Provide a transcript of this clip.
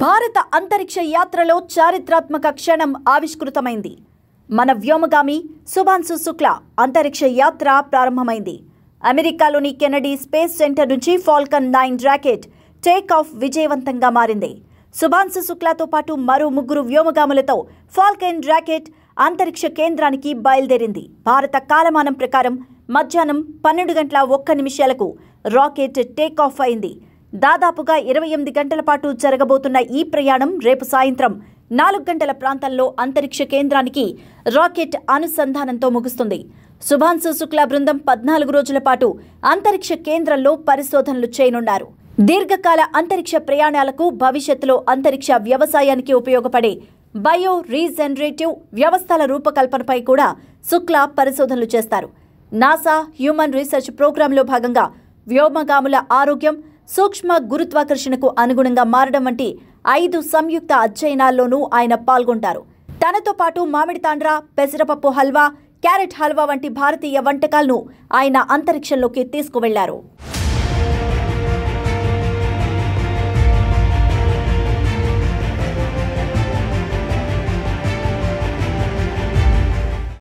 భారత అంతరిక్ష యాత్రలో చారిత్రాత్మక క్షణం ఆవిష్కృతమైంది. మన వ్యోమగామి శుభాంశు శుక్లా అంతరిక్ష యాత్ర ప్రారంభమైంది. అమెరికాలోని కెనడీ స్పేస్ సెంటర్ నుంచి ఫాల్కన్ 9 రాకెట్ టేక్ ఆఫ్ విజయవంతంగా మారింది. శుభాంశు శుక్లాతో పాటు మరో 3 వ్యోమగాములతో ఫాల్కన్ రాకెట్ అంతరిక్ష కేంద్రానికి బయలుదేరింది. భారత కాలమానం ప్రకారం మధ్యాహ్నం 12:01 రాకెట్ టేక్ ఆఫ్ అయింది. దాదాపుగా 28 గంటల పాటు జరగబోతున్న ఈ ప్రయాణం రేపు సాయంత్రం 4 గంటల ప్రాంతంలో అంతరిక్ష కేంద్రానికి రాకెట్ అనుసంధానంతో ముగుస్తుంది. శుభాంశు శుక్లా బృందం 14 రోజుల పాటు అంతరిక్ష కేంద్రంలో పరిశోధనలు చేయనున్నారు. దీర్ఘకాల అంతరిక్ష ప్రయాణాలకు, భవిష్యత్తులో అంతరిక్ష వ్యవసాయానికి ఉపయోగపడే బయో రీజనరేటివ్ వ్యవస్థల రూపకల్పనపై కూడా శుక్లా పరిశోధనలు చేస్తారు. నాసా హ్యూమన్ రీసెర్చ్ ప్రోగ్రాంలో భాగంగా వ్యోమగాముల ఆరోగ్యం, సూక్ష్మ గురుత్వాకర్షణకు అనుగుణంగా మారడం వంటి 5 సంయుక్త అధ్యయనాల్లోనూ ఆయన పాల్గొంటారు. తనతో పాటు మామిడి తాండ్ర, పెసరపప్పు హల్వా, క్యారెట్ హల్వా వంటి భారతీయ వంటకాలను ఆయన అంతరిక్షంలోకి తీసుకువెళ్లారు.